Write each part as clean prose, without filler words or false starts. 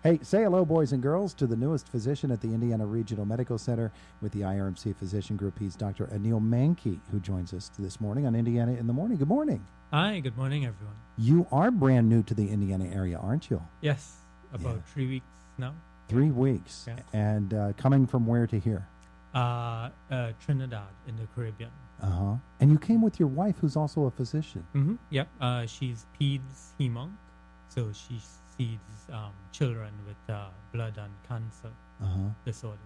Hey, say hello, boys and girls, to the newest physician at the Indiana Regional Medical Center with the IRMC Physician Group. He's Dr. Anil Mankee, who joins us this morning on Indiana in the Morning. Good morning. Hi, good morning, everyone. You are brand new to the Indiana area, aren't you? Yes, about 3 weeks now. 3 weeks. Yeah. And coming from where to here? Trinidad in the Caribbean. Uh-huh. And you came with your wife, who's also a physician. Mm-hmm. Yep. She's peds hemonc, so she sees children with blood and cancer disorders.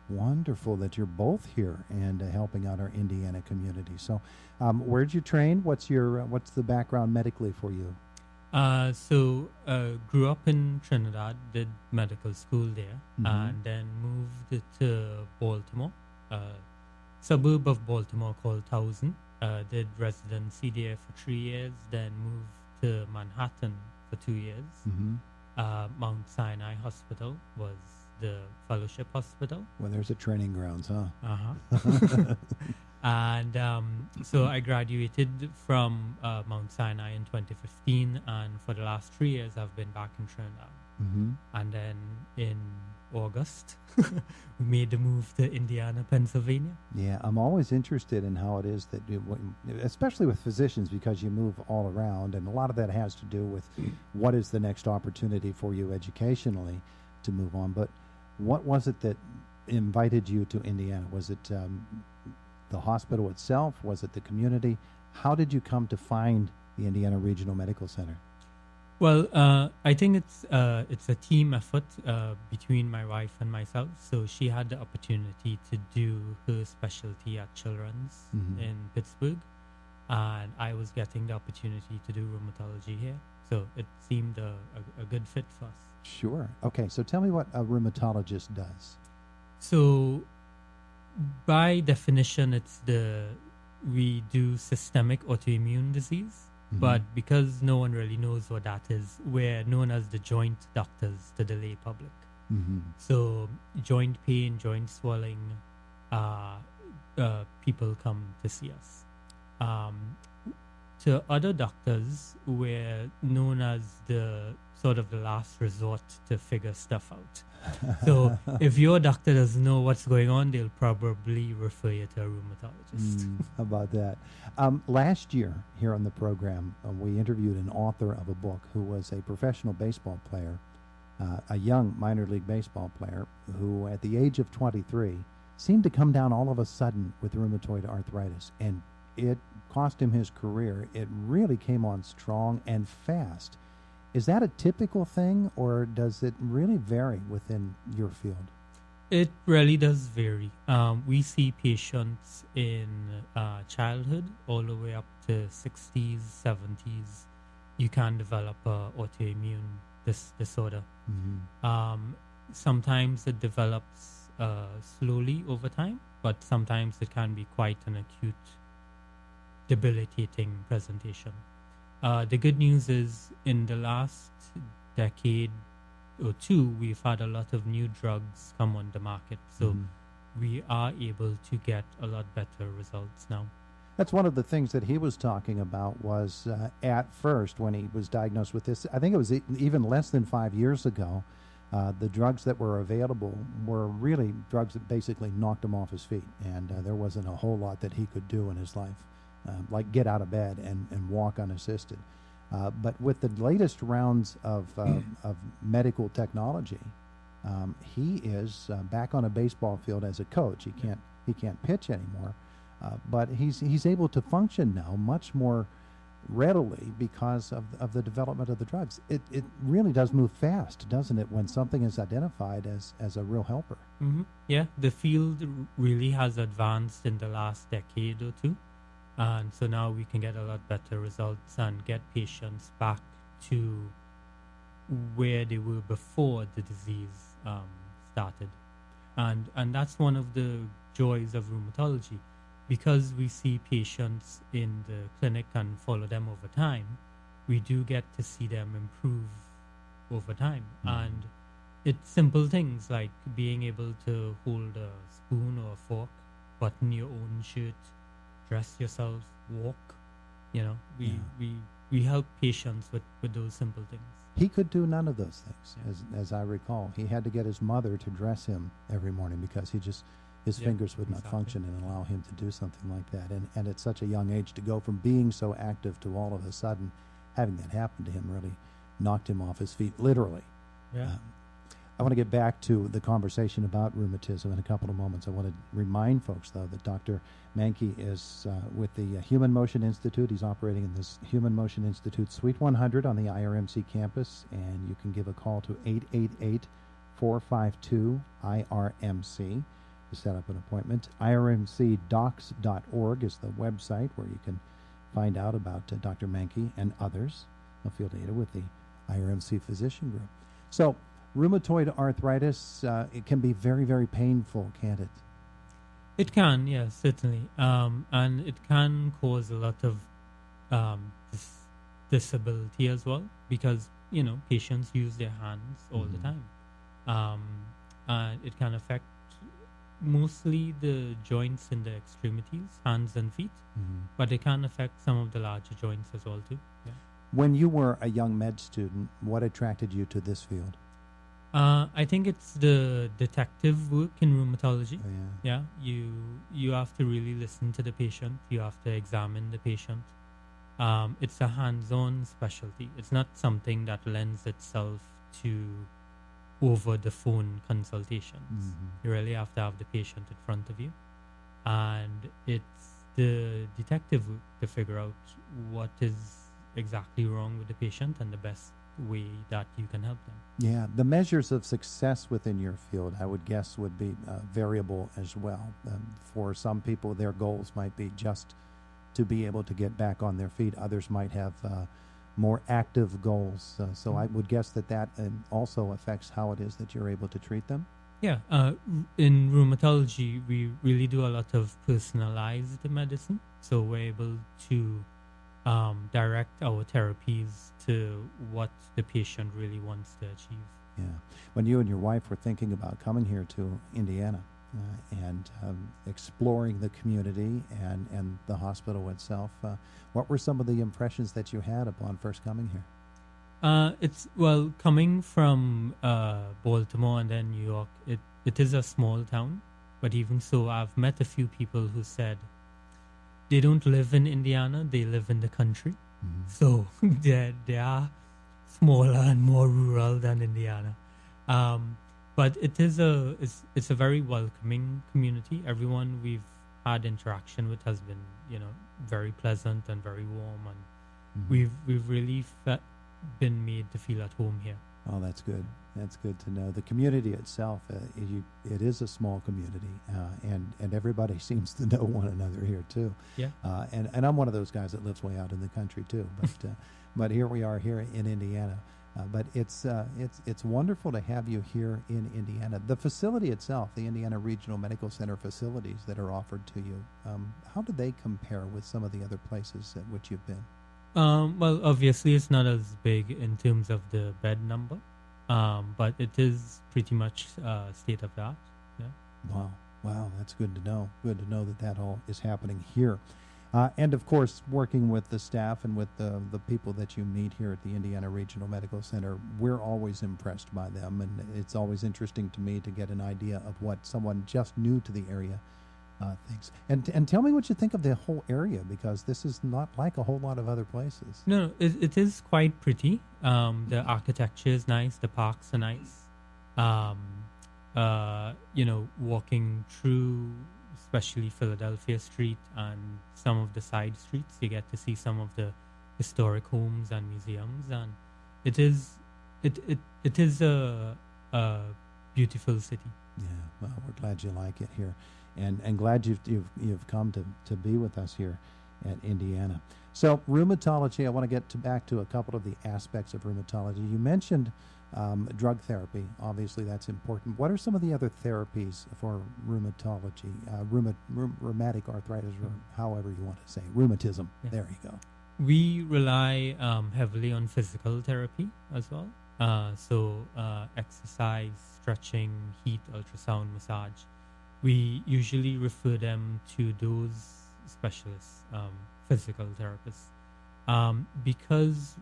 Wonderful that you're both here and helping out our Indiana community. So, where'd you train? What's the background medically for you? Grew up in Trinidad, did medical school there, and then moved to Baltimore, suburb of Baltimore called Towson. Did residency there for 3 years, then moved to Manhattan for 2 years. Mount Sinai Hospital was the fellowship hospital. Well, there's a training grounds, huh? And so I graduated from Mount Sinai in 2015, and for the last 3 years I've been back in Trinidad. And then in August, we made the move to Indiana, Pennsylvania. Yeah, I'm always interested in how it is that, especially with physicians, because you move all around, and a lot of that has to do with what is the next opportunity for you educationally to move on. But what was it that invited you to Indiana? Was it the hospital itself? Was it the community? How did you come to find the Indiana Regional Medical Center? Well, I think it's a team effort between my wife and myself. So she had the opportunity to do her specialty at Children's in Pittsburgh, and I was getting the opportunity to do rheumatology here. So it seemed a good fit for us. Sure. Okay, so tell me what a rheumatologist does. So by definition, we do systemic autoimmune disease. But because no one really knows what that is, we're known as the joint doctors to the lay public. So joint pain, joint swelling, people come to see us. To other doctors, we're known as the sort of the last resort to figure stuff out. So if your doctor doesn't know what's going on, they'll probably refer you to a rheumatologist. How about that? Last year here on the program, we interviewed an author of a book who was a professional baseball player, a young minor league baseball player who at the age of 23 seemed to come down all of a sudden with rheumatoid arthritis, and it cost him his career. It really came on strong and fast. Is that a typical thing, or does it really vary within your field? It really does vary. We see patients in childhood all the way up to 60s, 70s. You can develop an autoimmune disorder. Sometimes it develops slowly over time, but sometimes it can be quite an acute, debilitating presentation. The good news is in the last decade or two, we've had a lot of new drugs come on the market. So we are able to get a lot better results now. That's one of the things that he was talking about was at first when he was diagnosed with this, I think it was even less than 5 years ago, the drugs that were available were really drugs that basically knocked him off his feet. And there wasn't a whole lot that he could do in his life. Like get out of bed and walk unassisted. But with the latest rounds of medical technology, he is back on a baseball field as a coach. He can't pitch anymore, but he's able to function now much more readily because of the development of the drugs. It really does move fast, doesn't it, when something is identified as a real helper? Yeah, the field really has advanced in the last decade or two. And so now we can get a lot better results and get patients back to where they were before the disease started. And that's one of the joys of rheumatology. Because we see patients in the clinic and follow them over time, we do get to see them improve over time. And it's simple things like being able to hold a spoon or a fork, button your own shirt, dress yourself, walk. We we help patients with those simple things. He could do none of those things, as I recall. He had to get his mother to dress him every morning because his fingers would not function and allow him to do something like that. And at such a young age, to go from being so active to all of a sudden having that happen to him really knocked him off his feet, literally. Yeah. I want to get back to the conversation about rheumatism in a couple of moments. I want to remind folks, though, that Dr. Mankee is with the Human Motion Institute. He's operating in this Human Motion Institute Suite 100 on the IRMC campus, and you can give a call to 888-452-IRMC to set up an appointment. IRMCdocs.org is the website where you can find out about Dr. Mankee and others affiliated with the IRMC Physician Group. So, rheumatoid arthritis, it can be very, very painful, can't it? It can, yes, certainly. And it can cause a lot of disability as well because, patients use their hands all the time. And it can affect mostly the joints in the extremities, hands and feet, but it can affect some of the larger joints as well, too. Yeah. When you were a young med student, what attracted you to this field? I think it's the detective work in rheumatology. Oh, yeah. Yeah, you have to really listen to the patient. You have to examine the patient. It's a hands-on specialty. It's not something that lends itself to over-the-phone consultations. You really have to have the patient in front of you. And it's the detective work to figure out what is exactly wrong with the patient and the best way that you can help them. Yeah, the measures of success within your field, I would guess, would be variable as well. For some people, their goals might be just to be able to get back on their feet. Others might have more active goals. So I would guess that also affects how it is that you're able to treat them. Yeah, in rheumatology, we really do a lot of personalized medicine. So we're able to direct our therapies to what the patient really wants to achieve. Yeah. When you and your wife were thinking about coming here to Indiana and exploring the community and the hospital itself, what were some of the impressions that you had upon first coming here? Coming from Baltimore and then New York, it is a small town, but even so, I've met a few people who said they don't live in Indiana, they live in the country. So they are smaller and more rural than Indiana. But it's a very welcoming community. Everyone we've had interaction with has been, very pleasant and very warm, and we've really been made to feel at home here. Oh, that's good. That's good to know. The community itself, it is a small community, and everybody seems to know one another here too. Yeah. And I'm one of those guys that lives way out in the country too. But here we are here in Indiana. But it's wonderful to have you here in Indiana. The facility itself, the Indiana Regional Medical Center facilities that are offered to you, how do they compare with some of the other places at which you've been? Well, obviously it's not as big in terms of the bed number, but it is pretty much state of the art. Yeah. Wow, that's good to know. Good to know that all is happening here. And of course, working with the staff and with the people that you meet here at the Indiana Regional Medical Center, we're always impressed by them, and it's always interesting to me to get an idea of what someone just new to the area thinks. And tell me what you think of the whole area, because this is not like a whole lot of other places. No, it is quite pretty. The architecture is nice. The parks are nice. Walking through, especially Philadelphia Street and some of the side streets, you get to see some of the historic homes and museums, and it is a beautiful city. Yeah, well, we're glad you like it here, and glad you've come to be with us here at Indiana. So rheumatology, I want to get back to a couple of the aspects of rheumatology. You mentioned drug therapy. Obviously, that's important. What are some of the other therapies for rheumatology, rheumatic arthritis, or however you want to say, rheumatism? Yeah. There you go. We rely heavily on physical therapy as well. So exercise, stretching, heat, ultrasound, massage. We usually refer them to those specialists, physical therapists. Because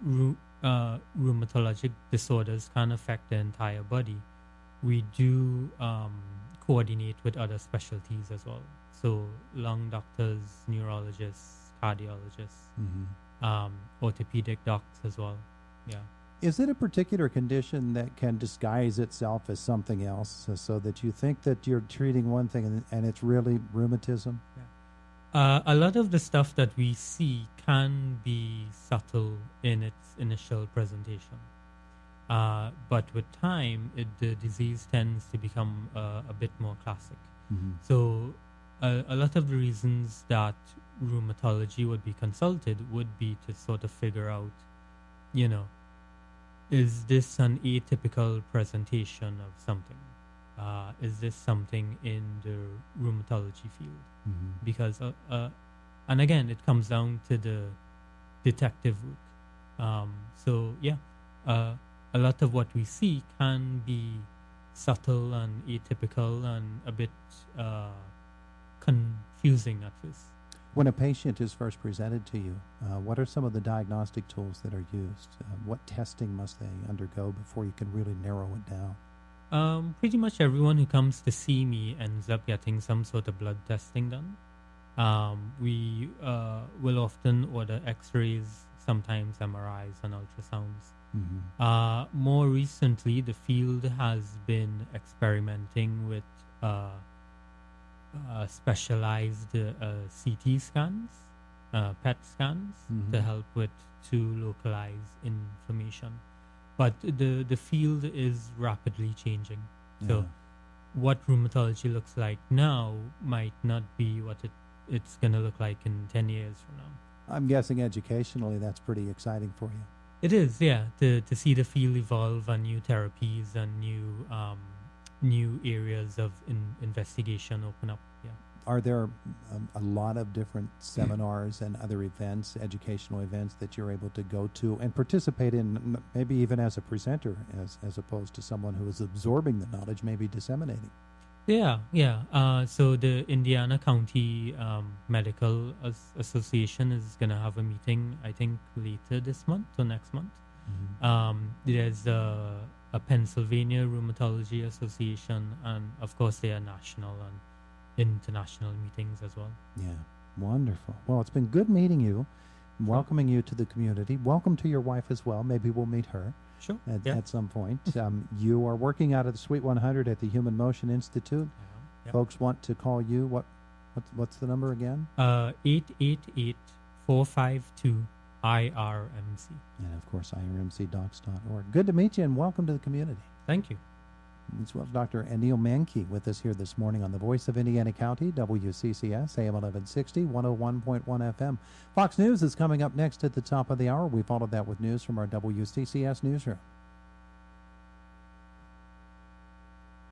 rheumatologic disorders can affect the entire body, we do coordinate with other specialties as well. So lung doctors, neurologists, cardiologists, orthopedic docs as well. Yeah. Is it a particular condition that can disguise itself as something else, so that you think that you're treating one thing and it's really rheumatism? Yeah. A lot of the stuff that we see can be subtle in its initial presentation. But with time, the disease tends to become a bit more classic. So a lot of the reasons that rheumatology would be consulted would be to sort of figure out, is this an atypical presentation of something? Is this something in the rheumatology field? Because, and again, it comes down to the detective route. A lot of what we see can be subtle and atypical and a bit confusing at first. When a patient is first presented to you, what are some of the diagnostic tools that are used? What testing must they undergo before you can really narrow it down? Pretty much everyone who comes to see me ends up getting some sort of blood testing done. We will often order x-rays, sometimes MRIs and ultrasounds. More recently, the field has been experimenting with specialized CT scans, PET scans, to help to localize information. But the field is rapidly changing. So what rheumatology looks like now might not be what it's going to look like in 10 years from now. I'm guessing educationally that's pretty exciting for you. It is, yeah, to see the field evolve and new therapies and new areas of investigation open up. Yeah. Are there a lot of different seminars and other events, educational events, that you're able to go to and participate in, maybe even as a presenter, as opposed to someone who is absorbing the knowledge, maybe disseminating? Yeah. So the Indiana County Medical Association is going to have a meeting, I think, later this month or next month. There's a Pennsylvania Rheumatology Association, and of course there are national and international meetings as well. Yeah, wonderful. Well, it's been good meeting you, welcoming you to the community. Welcome to your wife as well. Maybe we'll meet her at some point. You are working out of the Suite 100 at the Human Motion Institute. Folks want to call you. What's the number again? 888-452 IRMC. And of course, IRMCdocs.org. Good to meet you and welcome to the community. Thank you. As well as Dr. Anil Mankee with us here this morning on the Voice of Indiana County, WCCS, AM 1160, 101.1 FM. Fox News is coming up next at the top of the hour. We followed that with news from our WCCS newsroom.